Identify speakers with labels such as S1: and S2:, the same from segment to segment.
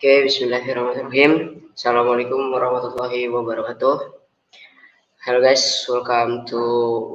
S1: Oke, bismillahirrahmanirrahim. Assalamualaikum warahmatullahi wabarakatuh. Hello guys, welcome to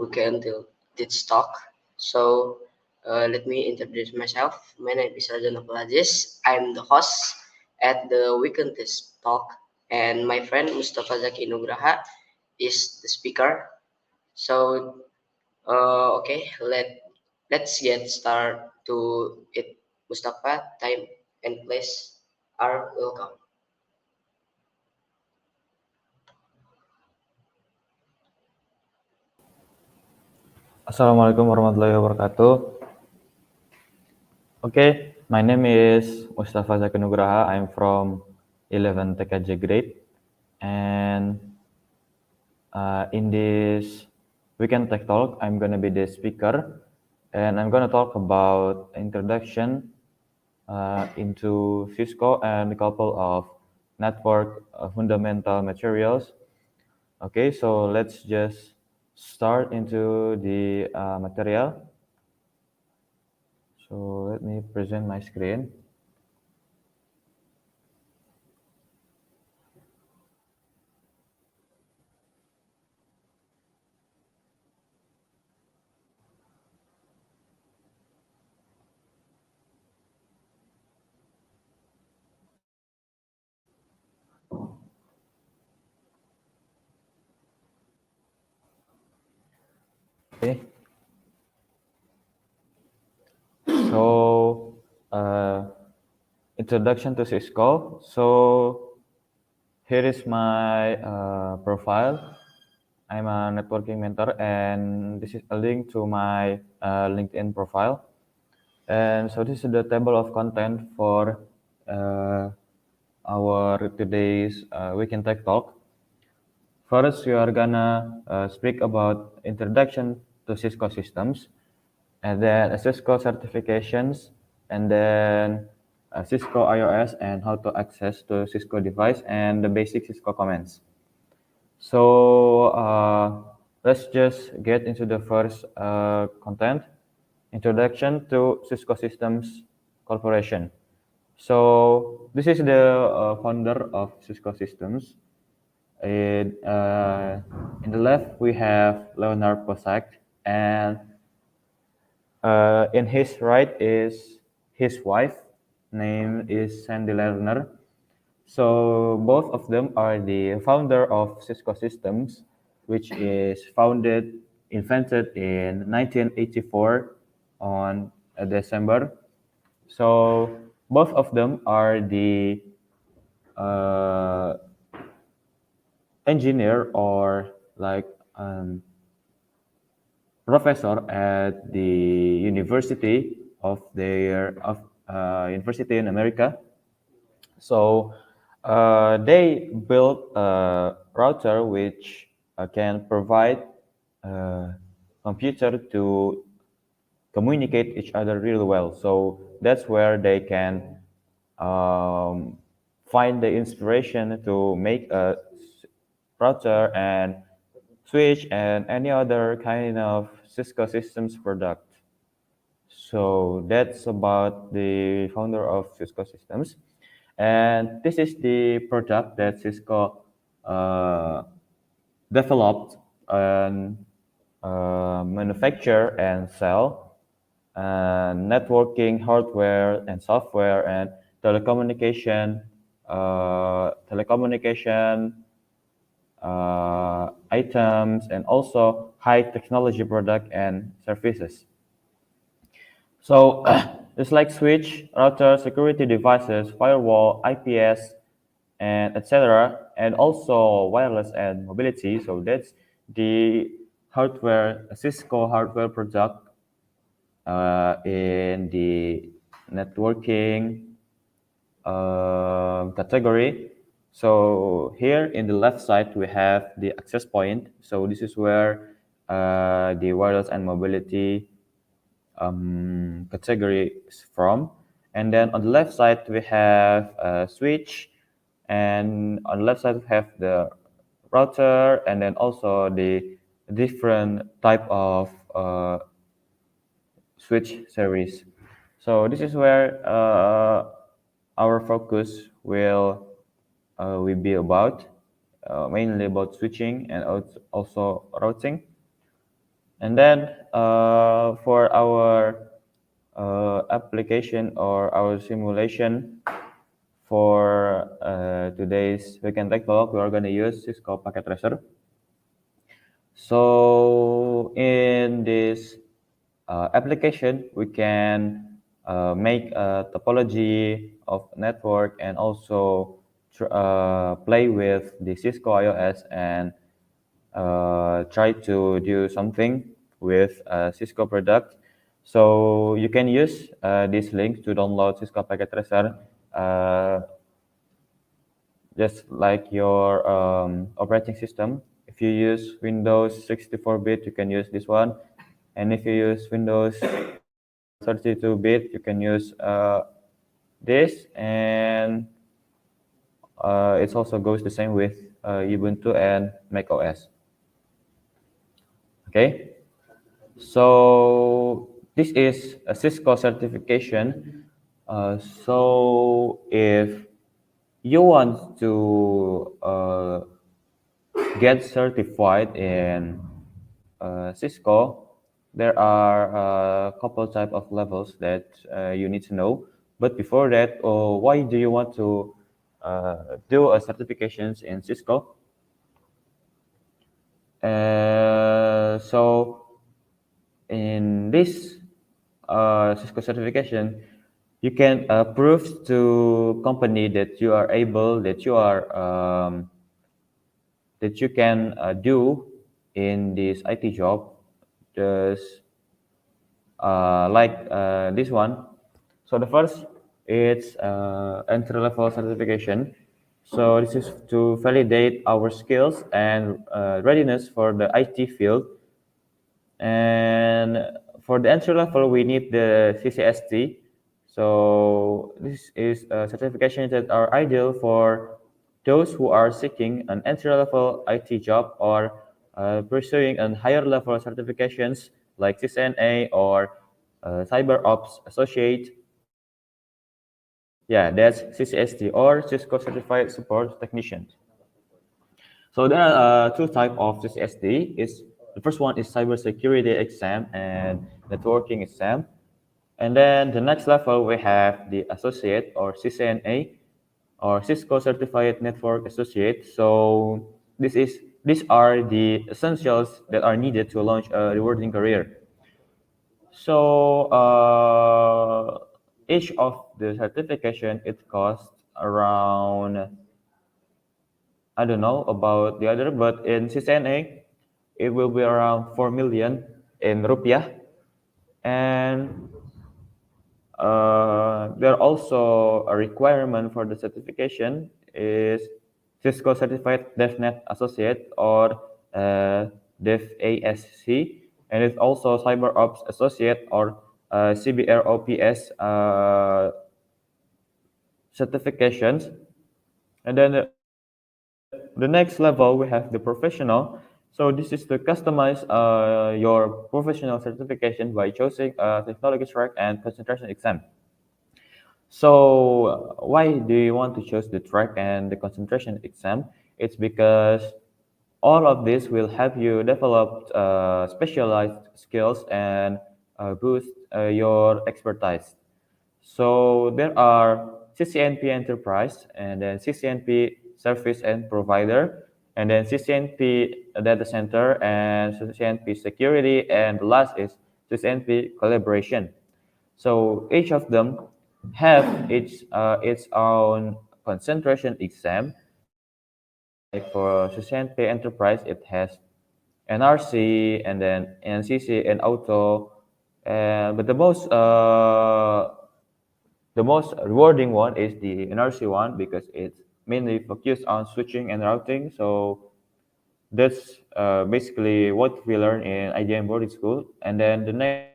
S1: Weekend Teach Talk. So, let me introduce myself. My name is Rajan Abdulaziz. I'm the host at the Weekend Teach Talk, and my friend Mustafa Zaki Nugraha is the speaker. So, okay, let's get started to it. Mustafa, time and place are welcome.
S2: Assalamualaikum warahmatullahi wabarakatuh. Okay, my name is Mustafa Zaki Nugraha. I'm from 11 TKJ grade, and in this weekend tech talk, I'm gonna be the speaker, and I'm gonna talk about introduction into Cisco and a couple of network fundamental materials. Okay, so let's just start into the material. So let me present my screen. Okay. So, introduction to Cisco. So, here is my profile. I'm a networking mentor, and this is a link to my LinkedIn profile. And so, this is the table of content for our today's weekend tech talk. First, we are gonna speak about introduction to Cisco systems, and then Cisco certifications, and then Cisco iOS and how to access to Cisco device and the basic Cisco commands. So let's just get into the first content, introduction to Cisco Systems Corporation. So this is the founder of Cisco Systems. In the left, we have Leonard Posak, and in his right is his wife, name is Sandy Lerner. So both of them are the founder of Cisco Systems, which is invented in 1984 on December. So both of them are the uh, engineer or like professor at the university in America. So they built a router which can provide computer to communicate each other really well. So that's where they can find the inspiration to make a router and switch and any other kind of Cisco systems product. So that's about the founder of Cisco Systems. And this is the product that Cisco developed and manufacture and sell networking hardware and software and telecommunication items and also high technology product and services. So it's like switch, router, security devices, firewall, IPS, and etc. And also wireless and mobility. So that's the hardware, Cisco hardware product in the networking category. So here in the left side we have the access point. So this is where the wireless and mobility category is from. And then on the left side we have a switch, and on the left side we have the router, and then also the different type of switch series. So this is where our focus will be about mainly about switching and also routing. And then for our application or our simulation for today's weekend tech talk, we are going to use Cisco Packet Tracer. So in this application, we can make a topology of network and also play with the Cisco iOS and try to do something with Cisco product. So you can use this link to download Cisco Packet Tracer, just like your operating system. If you use Windows 64-bit, you can use this one. And if you use Windows 32-bit, you can use this. And it also goes the same with Ubuntu and Mac OS. Okay, so this is a Cisco certification. So if you want to get certified in Cisco, there are a couple type of levels that you need to know. But before that, why do you want to do a certifications in Cisco? So in this Cisco certification, you can prove to company that you are able, that you can do in this IT job, just like this one. So the first, it's entry level certification. So this is to validate our skills and readiness for the IT field. And for the entry level, we need the CCST. So this is certifications that are ideal for those who are seeking an entry level IT job or pursuing a higher level certifications like CCNA or Cyber Ops Associate. Yeah, that's CCST or Cisco Certified Support Technician. So there are two types of CCSD. Is the first one is cybersecurity exam and networking exam, and then the next level we have the associate or CCNA or Cisco Certified Network Associate. So these are the essentials that are needed to launch a rewarding career. So each of the certification it costs around, I don't know about the other, but in CCNA, it will be around 4 million in rupiah. And there also a requirement for the certification is Cisco Certified DevNet Associate or DevASC, and it's also Cyber Ops Associate or CBROPS certifications. And then the next level, we have the professional. So this is to customize your professional certification by choosing a technology track and concentration exam. So why do you want to choose the track and the concentration exam? It's because all of this will help you develop specialized skills and boost your expertise. So there are CCNP Enterprise and then CCNP Service and Provider and then CCNP Data Center and CCNP Security, and the last is CCNP Collaboration. So each of them have its own concentration exam. Like for CCNP Enterprise, it has NRC and then NCC and Auto. But the most rewarding one is the NRC one because it's mainly focused on switching and routing. So that's basically what we learn in IDN Boarding School. And then the next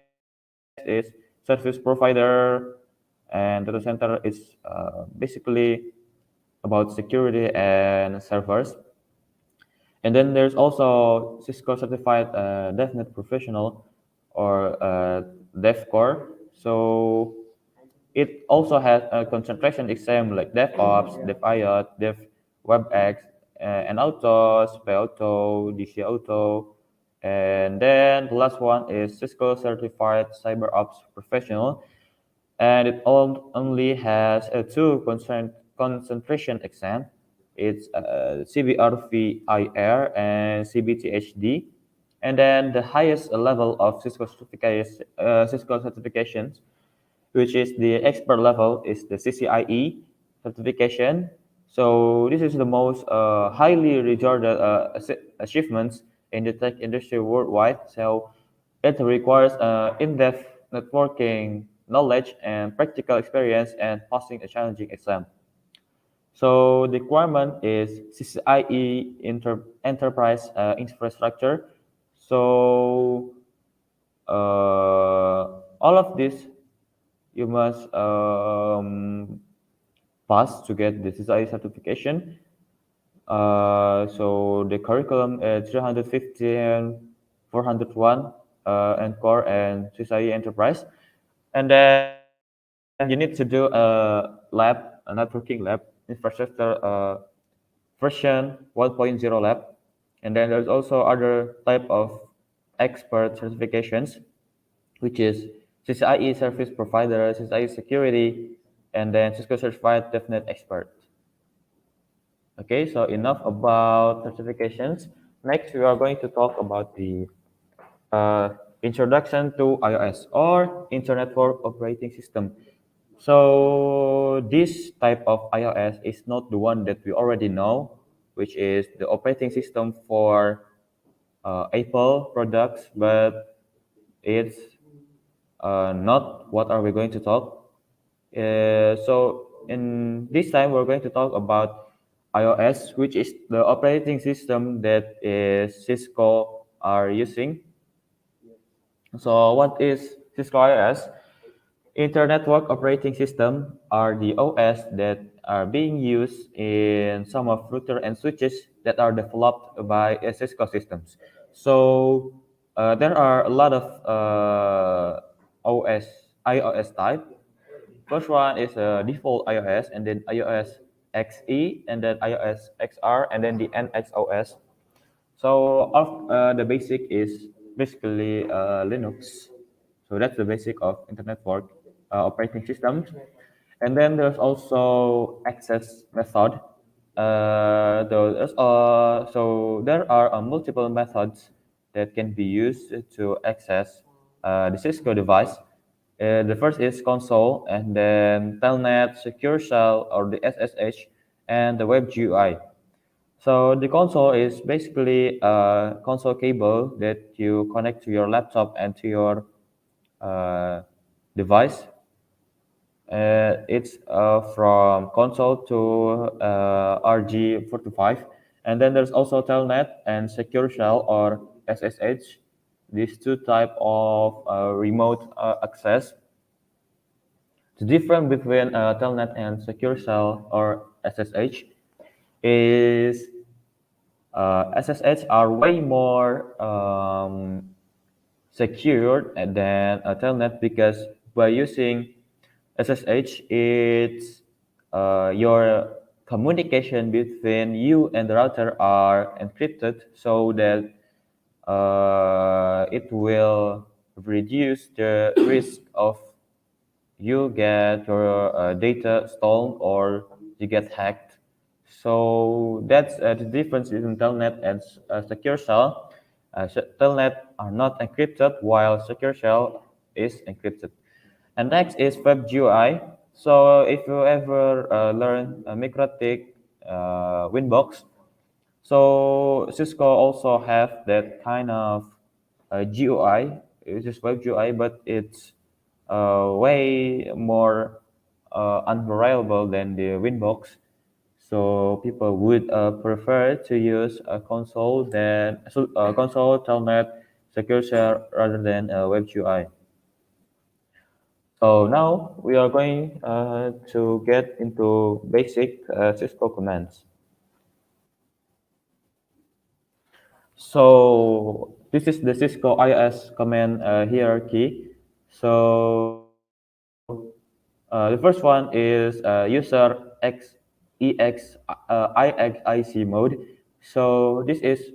S2: is service provider, and data center is basically about security and servers. And then there's also Cisco Certified DevNet Professional or DevCore. So it also has a concentration exam like DevOps, DevIOT, DevWebX, and Autos, PAuto, DC Auto, and then the last one is Cisco Certified CyberOps Professional, and it only has two concentration exam. It's CBRVIR and CBTHD, and then the highest level of Cisco certifications, which is the expert level, is the CCIE certification. So this is the most highly regarded achievements in the tech industry worldwide. So it requires in-depth networking knowledge and practical experience and passing a challenging exam. So the requirement is CCIE enterprise infrastructure. So all of this you must pass to get the CCIE certification. So the curriculum is 350 and 401 and core and CCIE enterprise. And then you need to do a networking lab, infrastructure version 1.0 lab. And then there's also other type of expert certifications, which is CCIE service provider, CCIE security, and then Cisco certified DevNet expert. Okay, so enough about certifications. Next, we are going to talk about the introduction to iOS or Internet Network Operating System. So this type of iOS is not the one that we already know, which is the operating system for Apple products, but it's not what are we going to talk. So in this time, we're going to talk about iOS, which is the operating system that is Cisco are using. So what is Cisco iOS? Internet Network Operating System are the OS that are being used in some of router and switches that are developed by Cisco systems. So there are a lot of OS iOS type. First one is default iOS, and then iOS XE, and then iOS XR, and then the NXOS. So the basic is basically Linux. So that's the basic of Internet Network operating system. And then there's also access method. So there are multiple methods that can be used to access the Cisco device. The first is console, and then telnet, secure shell, or the SSH, and the web GUI. So the console is basically a console cable that you connect to your laptop and to your uh, device. It's from console to RG45, and then there's also telnet and secure shell or SSH. These two type of remote access. The difference between telnet and secure shell or SSH is SSH are way more secure than a telnet because by using SSH, it's your communication between you and the router are encrypted so that it will reduce the risk of you get your data stolen or you get hacked. So that's the difference in telnet and secure shell. Telnet are not encrypted while secure shell is encrypted. And next is web GUI. So if you ever learn MikroTik, Winbox, so Cisco also have that kind of GUI, which is web GUI, but it's way more unreliable than the Winbox. So people would prefer to use a console, telnet, secure share rather than a web GUI. So now we are going to get into basic Cisco commands. So this is the Cisco IS command hierarchy. So The first one is user IXIC mode. So this is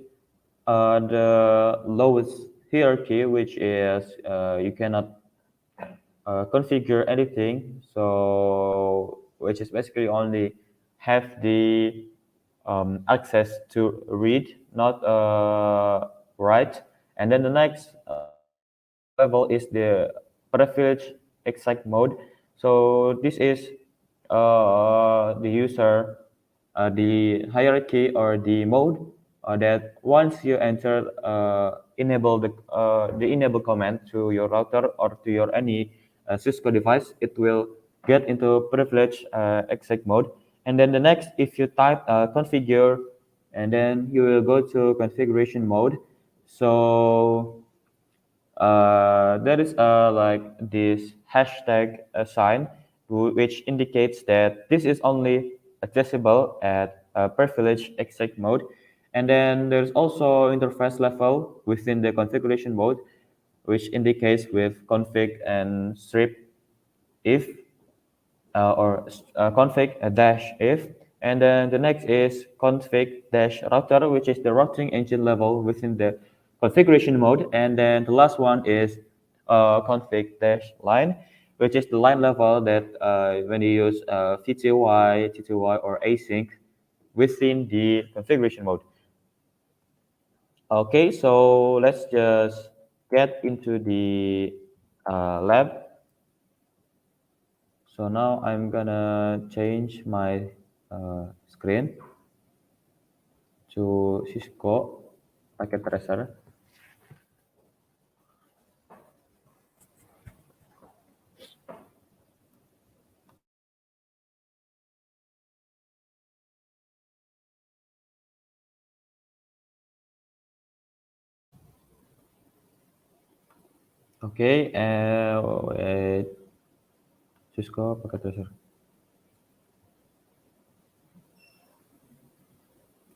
S2: the lowest hierarchy, which is you cannot configure anything. So which is basically only have the access to read, not write. And then the next level is the privilege exact mode. So this is the user, the hierarchy or the mode that once you enter enable the enable command to your router or to your any Cisco device, it will get into privilege exact mode. And then the next, if you type configure, and then you will go to configuration mode. So there is like this hashtag sign which indicates that this is only accessible at privilege exec mode. And then there's also interface level within the configuration mode, which indicates with config and strip if or config dash if. And then the next is config dash router, which is the routing engine level within the configuration mode. And then the last one is config dash line, which is the line level that when you use TTY or async within the configuration mode. Okay, so let's just get into the lab. So now I'm gonna change my screen to Cisco packet tracer. Okay, wait, Cisco packet tracer.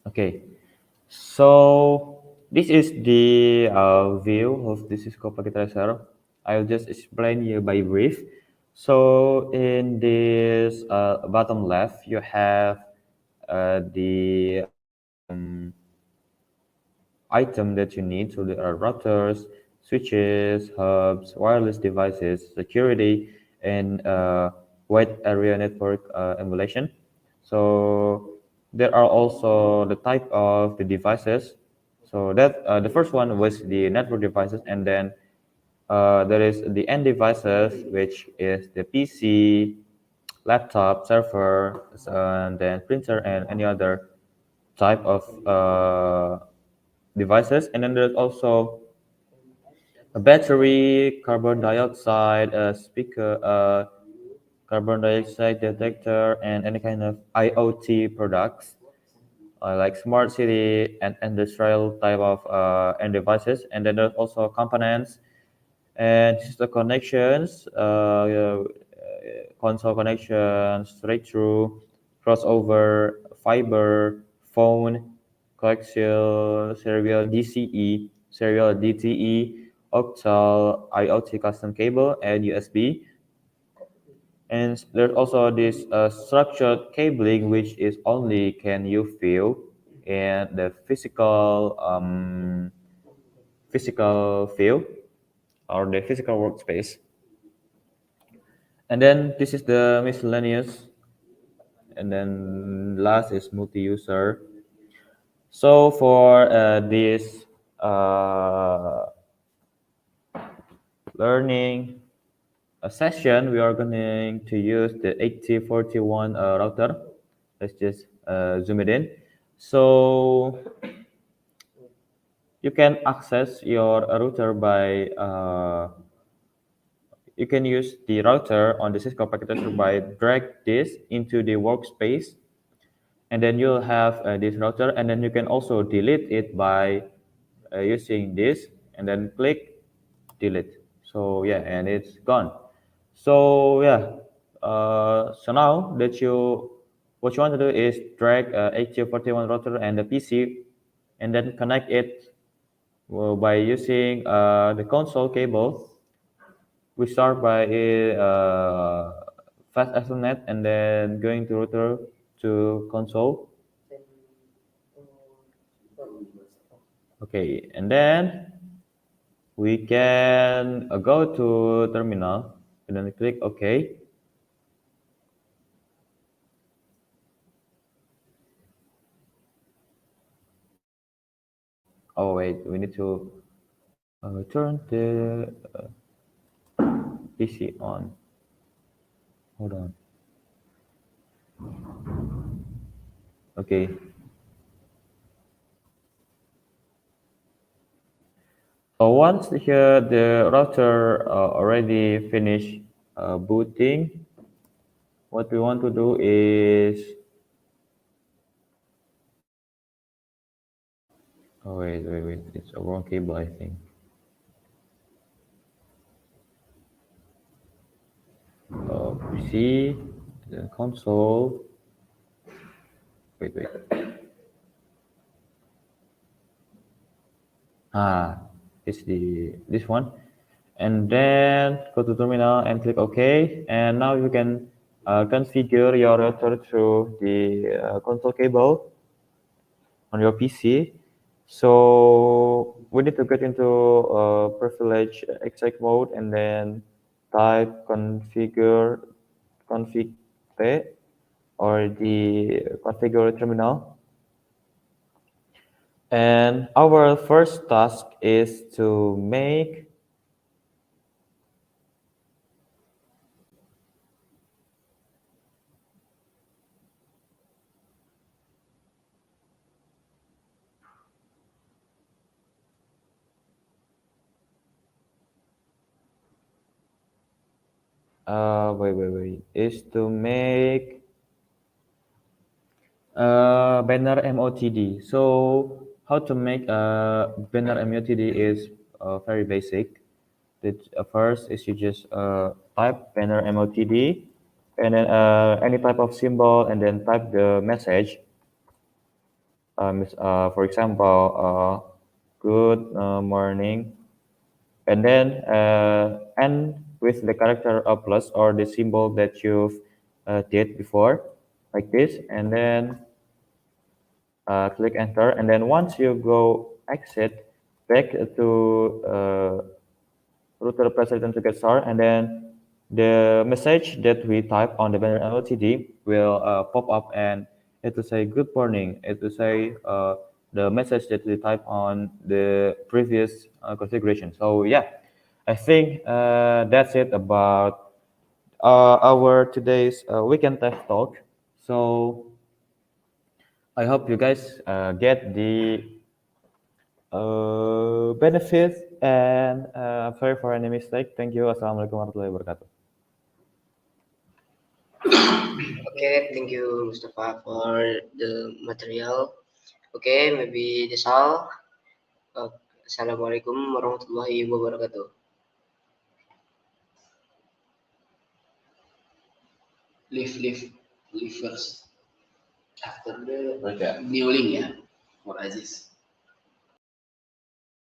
S2: Okay, so this is the view of the Cisco packet tracer. I'll just explain you by brief. So in this bottom left, you have the item that you need. So there are routers, switches, hubs, wireless devices, security, and wide area network emulation. So there are also the type of the devices. So that the first one was the network devices, and then there is the end devices, which is the PC, laptop, server, and then printer, and any other type of devices. And then there's also a battery, carbon dioxide speaker, carbon dioxide detector, and any kind of IoT products like smart city and industrial type of end devices. And then there's also components and system connections, console connections, straight through, crossover, fiber, phone, coaxial, serial DCE, serial DTE, octal, IoT custom cable, and USB. And there's also this structured cabling, which is only can you feel in the physical field or the physical workspace. And then this is the miscellaneous, and then last is multi-user. So for this uh, learning session, we are going to use the 8041 router. Let's just zoom it in. So you can access your router by you can use the router on the Cisco packet tracer by drag this into the workspace, and then you'll have this router, and then you can also delete it by using this and then click delete. So yeah, and it's gone. So yeah, so now that what you want to do is drag 8041 router and the PC, and then connect it by using the console cable. We start by fast Ethernet and then going to router to console. Okay, and then we can go to terminal and then click OK. Oh wait, we need to turn the PC on. Hold on. Okay. So once here the router already finished booting, what we want to do is oh wait, it's a wrong cable I think. PC, then console. Wait. Ah, it's this one. And then go to terminal and click OK. And now you can configure your router through the console cable on your PC. So we need to get into privilege exec mode and then type config T or the configure terminal. And our first task is to make wait, is to make banner MOTD. So how to make a banner MOTD is very basic. First is you just type banner MOTD and then any type of symbol and then type the message. For example, good morning, and then end with the character plus or the symbol that you've did before, like this, and then click enter. And then once you go exit back to router president to get started, and then the message that we type on the banner LTD will pop up and it will say good morning. It will say the message that we type on the previous configuration. So yeah, I think that's it about our today's weekend tech talk. So I hope you guys get the benefits and sorry for any mistake. Thank you. Assalamualaikum warahmatullahi wabarakatuh.
S1: Okay, thank you, Mustafa, for the material. Okay, maybe that's all. Assalamualaikum warahmatullahi wabarakatuh.
S3: Leave first after the new link ya for Aziz.